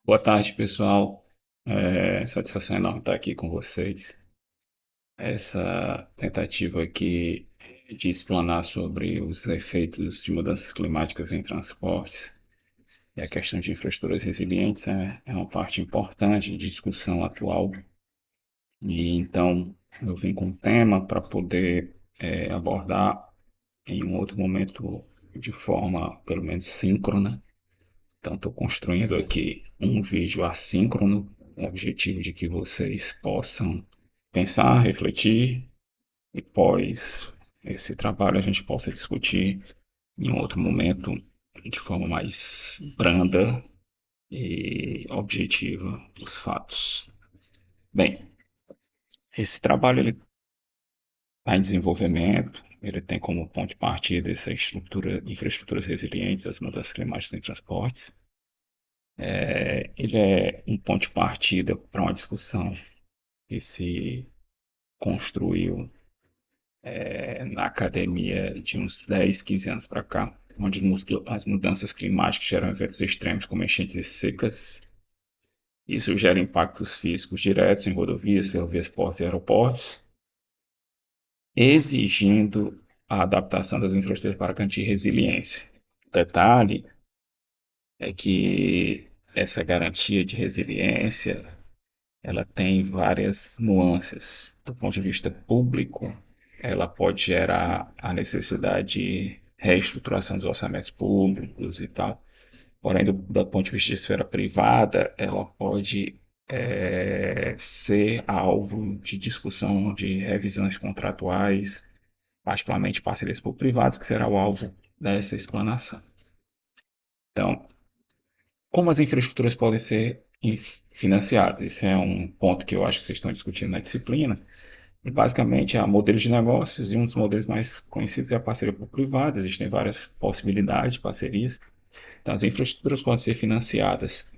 Boa tarde, pessoal. Satisfação enorme estar aqui com vocês. Essa tentativa aqui de explanar sobre os efeitos de mudanças climáticas em transportes e a questão de infraestruturas resilientes é uma parte importante de discussão atual. E então eu vim com um tema para poder abordar em um outro momento de forma pelo menos síncrona. Então, estou construindo aqui um vídeo assíncrono, com o objetivo de que vocês possam pensar, refletir e, pós esse trabalho, a gente possa discutir em um outro momento de forma mais branda e objetiva os fatos. Bem, esse trabalho ele está em desenvolvimento, ele tem como ponto de partida essa infraestruturas resilientes às mudanças climáticas em transportes. Ele é um ponto de partida para uma discussão que se construiu na academia de uns 10, 15 anos para cá, onde as mudanças climáticas geram eventos extremos como enchentes e secas. Isso gera impactos físicos diretos em rodovias, ferrovias, portos e aeroportos, exigindo a adaptação das infraestruturas para garantir resiliência. O detalhe é que essa garantia de resiliência ela tem várias nuances. Do ponto de vista público, ela pode gerar a necessidade de reestruturação dos orçamentos públicos e tal. Porém, do ponto de vista de esfera privada, ela pode ser alvo de discussão de revisões contratuais, particularmente parcerias público-privadas, que será o alvo dessa explanação. Então, como as infraestruturas podem ser financiadas? Esse é um ponto que eu acho que vocês estão discutindo na disciplina. E basicamente há modelos de negócios e um dos modelos mais conhecidos é a parceria público-privada. Existem várias possibilidades de parcerias. Então, as infraestruturas podem ser financiadas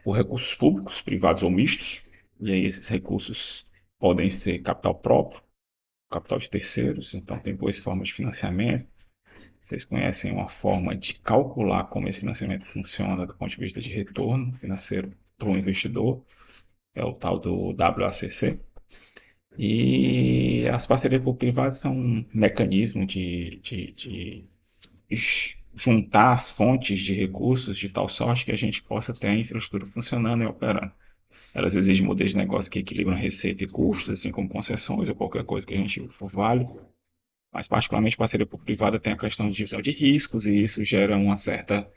por recursos públicos, privados ou mistos. E aí esses recursos podem ser capital próprio, capital de terceiros. Então, tem boas formas de financiamento. Vocês conhecem uma forma de calcular como esse financiamento funciona do ponto de vista de retorno financeiro para o investidor, é o tal do WACC. E as parcerias público-privadas são um mecanismo de juntar as fontes de recursos de tal sorte que a gente possa ter a infraestrutura funcionando e operando. Elas exigem modelos de negócio que equilibram receita e custos, assim como concessões ou qualquer coisa que a gente for válido. Mas, particularmente, parceria público-privada tem a questão de divisão de riscos e isso gera uma certa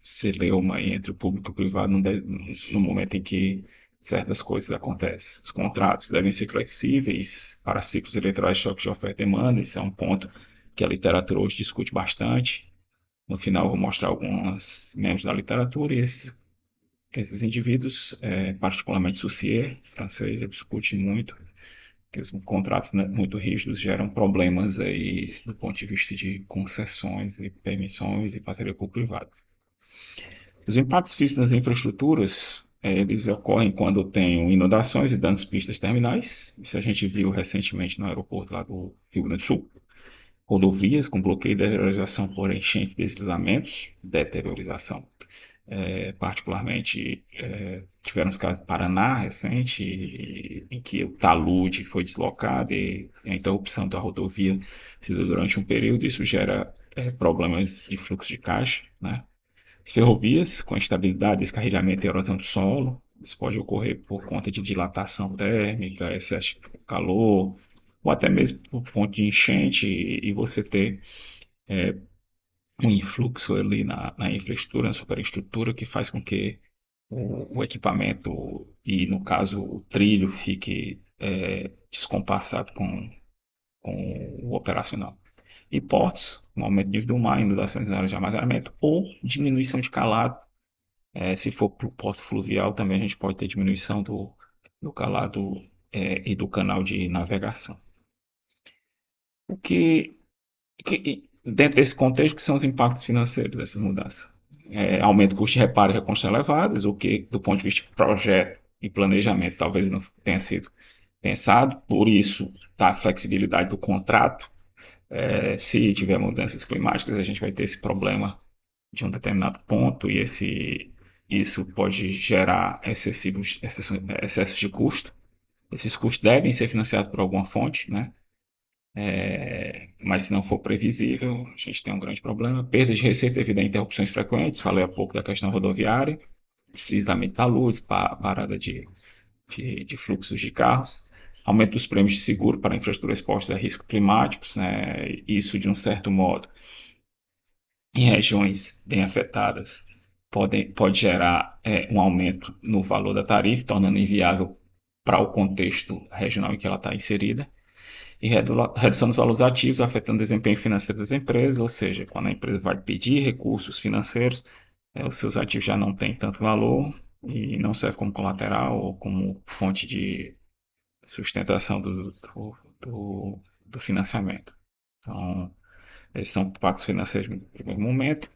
celeuma entre o público e o privado no momento em que certas coisas acontecem. Os contratos devem ser flexíveis para ciclos eleitorais, choque de oferta e demanda. Isso é um ponto que a literatura hoje discute bastante. No final, eu vou mostrar alguns membros da literatura e esses indivíduos, particularmente Saussure, francês, ele discute muito que os contratos, né, muito rígidos geram problemas aí do ponto de vista de concessões e permissões e parceria público-privada. Os impactos físicos nas infraestruturas, eles ocorrem quando tem inundações e danos pistas terminais. Isso a gente viu recentemente no aeroporto lá do Rio Grande do Sul. Rodovias com bloqueio e deterioração por enchentes e deslizamentos. Deteriorização. Particularmente, tiveram os casos do Paraná recente, em que o talude foi deslocado e a interrupção da rodovia se deu durante um período. Isso gera problemas de fluxo de caixa, né? As ferrovias, com instabilidade, descarrilhamento e erosão do solo, isso pode ocorrer por conta de dilatação térmica, excesso de calor, ou até mesmo por ponto de enchente e você ter um influxo ali na infraestrutura, na superestrutura, que faz com que o equipamento e, no caso, o trilho fique descompassado com o operacional. E portos, um aumento do nível do mar, inundações na área de armazenamento ou diminuição de calado. Se for para o porto fluvial, também a gente pode ter diminuição do calado e do canal de navegação. O dentro desse contexto, que são os impactos financeiros dessas mudanças? Aumento do custo de reparo e reconstrução elevados, o que, do ponto de vista de projeto e planejamento, talvez não tenha sido pensado, por isso, tá a flexibilidade do contrato. Se tiver mudanças climáticas, a gente vai ter esse problema de um determinado ponto e isso pode gerar excessos de custo. Esses custos devem ser financiados por alguma fonte, né? Mas se não for previsível, a gente tem um grande problema. Perda de receita devido a interrupções frequentes, falei há pouco da questão rodoviária, deslizamento da luz, parada de fluxos de carros, aumento dos prêmios de seguro para infraestruturas expostas a riscos climáticos, né? Isso, de um certo modo, em regiões bem afetadas, pode gerar um aumento no valor da tarifa, tornando inviável para o contexto regional em que ela está inserida, e redução dos valores ativos, afetando o desempenho financeiro das empresas, ou seja, quando a empresa vai pedir recursos financeiros, os seus ativos já não têm tanto valor e não serve como colateral ou como fonte de sustentação do financiamento. Então, esses são impactos financeiros no primeiro momento.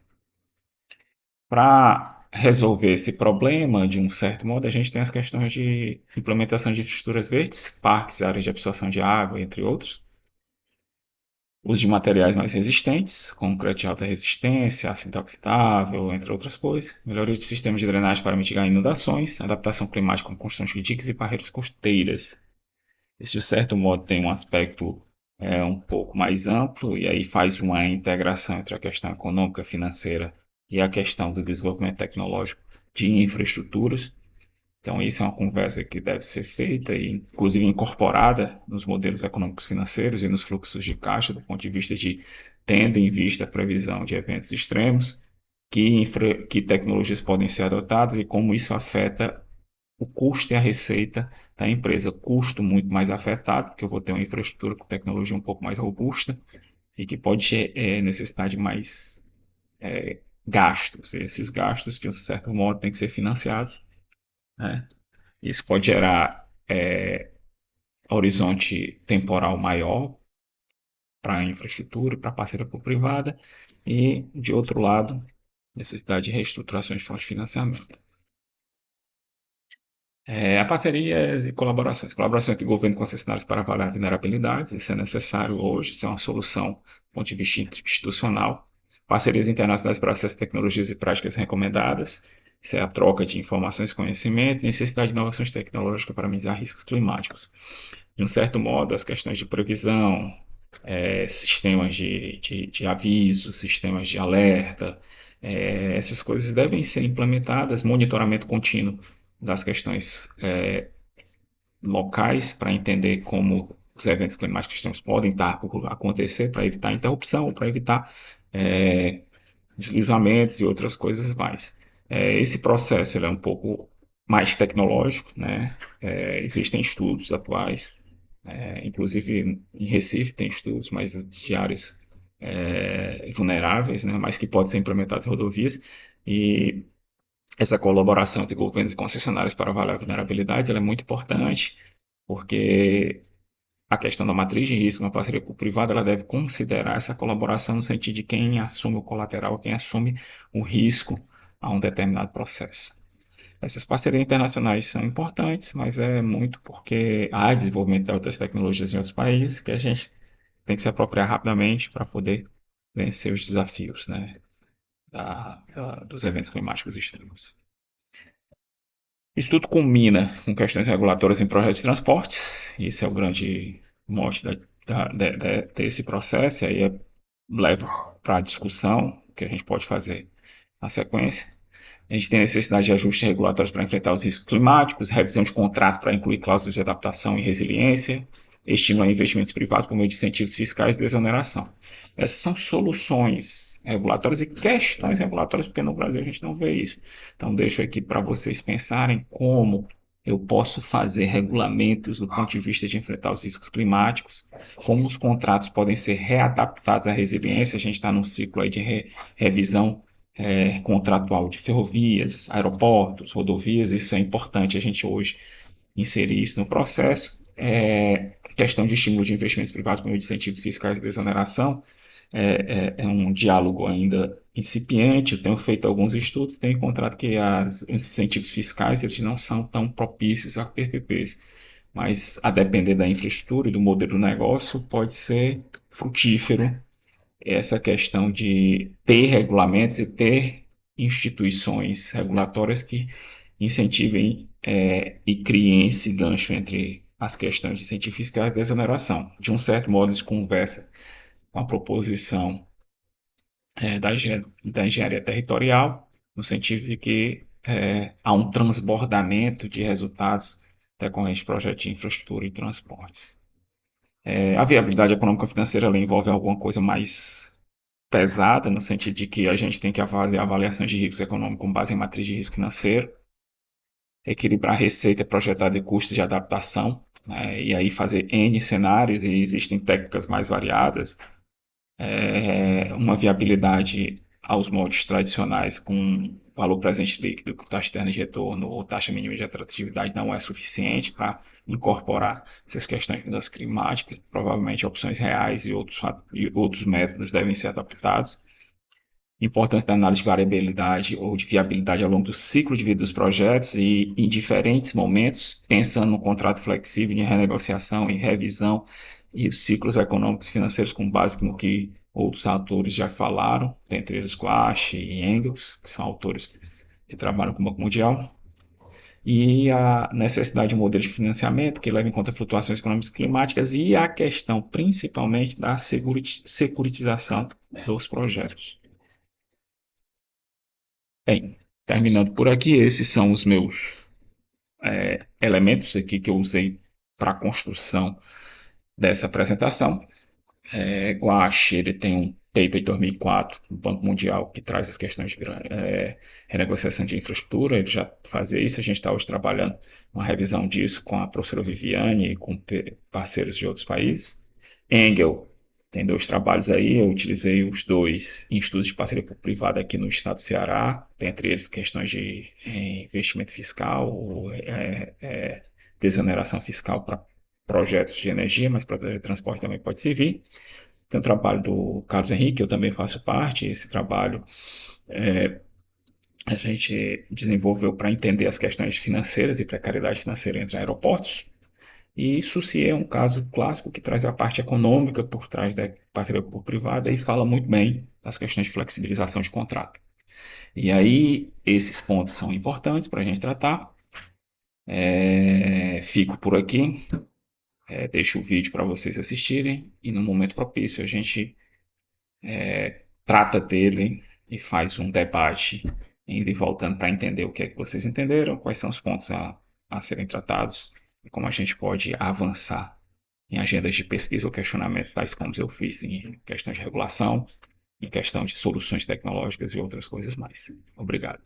Para resolver esse problema, de um certo modo, a gente tem as questões de implementação de infraestruturas verdes, parques, áreas de absorção de água, entre outros. Uso de materiais mais resistentes, concreto de alta resistência, aço inoxidável, entre outras coisas. Melhoria de sistemas de drenagem para mitigar inundações. Adaptação climática com construção de diques e barreiras costeiras. Esse, de certo modo, tem um aspecto um pouco mais amplo e aí faz uma integração entre a questão econômica, financeira e a questão do desenvolvimento tecnológico de infraestruturas. Então, isso é uma conversa que deve ser feita e, inclusive, incorporada nos modelos econômicos financeiros e nos fluxos de caixa, do ponto de vista de tendo em vista a previsão de eventos extremos, que tecnologias podem ser adotadas e como isso afeta o custo e a receita da empresa. Custo muito mais afetado, porque eu vou ter uma infraestrutura com tecnologia um pouco mais robusta e que pode necessitar de mais gastos. E esses gastos, de um certo modo, têm que ser financiados, né? Isso pode gerar horizonte temporal maior para a infraestrutura, para a parceira privada, e, de outro lado, necessidade de reestruturações de fontes de financiamento. A parcerias e colaborações. Colaboração entre governo e concessionários para avaliar vulnerabilidades, isso é necessário hoje, isso é uma solução do ponto de vista institucional. Parcerias internacionais para acesso a tecnologias e práticas recomendadas, isso é a troca de informações e conhecimento. Necessidade de inovações tecnológicas para minimizar riscos climáticos. De um certo modo, as questões de previsão, sistemas de aviso, sistemas de alerta, essas coisas devem ser implementadas, monitoramento contínuo das questões locais para entender como os eventos climáticos extremos podem acontecer para evitar interrupção ou para evitar deslizamentos e outras coisas mais. Esse processo ele é um pouco mais tecnológico, né? Existem estudos atuais, inclusive em Recife tem estudos mais de áreas vulneráveis, né? Mas que podem ser implementados em rodovias e essa colaboração entre governos e concessionárias para avaliar vulnerabilidades ela é muito importante, porque a questão da matriz de risco na parceria público-privada ela deve considerar essa colaboração no sentido de quem assume o colateral, quem assume o risco a um determinado processo. Essas parcerias internacionais são importantes, mas é muito porque há desenvolvimento de outras tecnologias em outros países que a gente tem que se apropriar rapidamente para poder vencer os desafios, né, dos eventos climáticos extremos. Isso tudo culmina com questões regulatórias em projetos de transportes. Isso é o grande mote desse processo. E aí leva para a discussão que a gente pode fazer na sequência. A gente tem necessidade de ajustes regulatórios para enfrentar os riscos climáticos, revisão de contratos para incluir cláusulas de adaptação e resiliência, estímulo a investimentos privados por meio de incentivos fiscais e desoneração. Essas são soluções regulatórias e questões regulatórias, porque no Brasil a gente não vê isso. Então, deixo aqui para vocês pensarem como eu posso fazer regulamentos do ponto de vista de enfrentar os riscos climáticos, como os contratos podem ser readaptados à resiliência. A gente está num ciclo aí de revisão contratual de ferrovias, aeroportos, rodovias. Isso é importante a gente hoje inserir isso no processo. Questão de estímulo de investimentos privados por meio de incentivos fiscais e desoneração é um diálogo ainda incipiente. Eu tenho feito alguns estudos, tenho encontrado que os incentivos fiscais eles não são tão propícios a PPPs, mas a depender da infraestrutura e do modelo do negócio pode ser frutífero essa questão de ter regulamentos e ter instituições regulatórias que incentivem e criem esse gancho entre as questões de incentivo fiscal e desoneração. De um certo modo, isso conversa com a proposição da engenharia territorial, no sentido de que há um transbordamento de resultados decorrentes de projetos de infraestrutura e transportes. A viabilidade econômica financeira ela envolve alguma coisa mais pesada, no sentido de que a gente tem que fazer avaliações de risco econômico com base em matriz de risco financeiro, equilibrar receita projetada e custos de adaptação, né, e aí fazer N cenários, e existem técnicas mais variadas, uma viabilidade aos moldes tradicionais com valor presente líquido, taxa externa de retorno ou taxa mínima de atratividade não é suficiente para incorporar essas questões de mudança climática. Provavelmente opções reais e outros métodos devem ser adaptados. Importância da análise de variabilidade ou de viabilidade ao longo do ciclo de vida dos projetos e em diferentes momentos, pensando no contrato flexível de renegociação e revisão e os ciclos econômicos e financeiros com base no que outros autores já falaram, dentre eles Quash e Engels, que são autores que trabalham com o Banco Mundial, e a necessidade de um modelo de financiamento que leva em conta flutuações econômicas e climáticas e a questão principalmente da securitização dos projetos. Bem, terminando por aqui, esses são os meus elementos aqui que eu usei para a construção dessa apresentação. Guache, ele tem um paper de 2004 do Banco Mundial que traz as questões de renegociação de infraestrutura, ele já fazia isso, a gente está hoje trabalhando uma revisão disso com a professora Viviane e com parceiros de outros países. Engel tem dois trabalhos aí, eu utilizei os dois em estudos de parceria público-privada aqui no estado do Ceará, dentre eles questões de investimento fiscal, desoneração fiscal para projetos de energia, mas para transporte também pode servir. Tem o trabalho do Carlos Henrique, eu também faço parte. Esse trabalho a gente desenvolveu para entender as questões financeiras e precariedade financeira entre aeroportos. E isso se é um caso clássico que traz a parte econômica por trás da parceria público-privada e fala muito bem das questões de flexibilização de contrato. E aí, esses pontos são importantes para a gente tratar. Fico por aqui. Deixo o vídeo para vocês assistirem e no momento propício a gente trata dele e faz um debate indo e voltando para entender o que é que vocês entenderam, quais são os pontos a serem tratados e como a gente pode avançar em agendas de pesquisa ou questionamentos, tais como eu fiz em questão de regulação, em questão de soluções tecnológicas e outras coisas mais. Obrigado.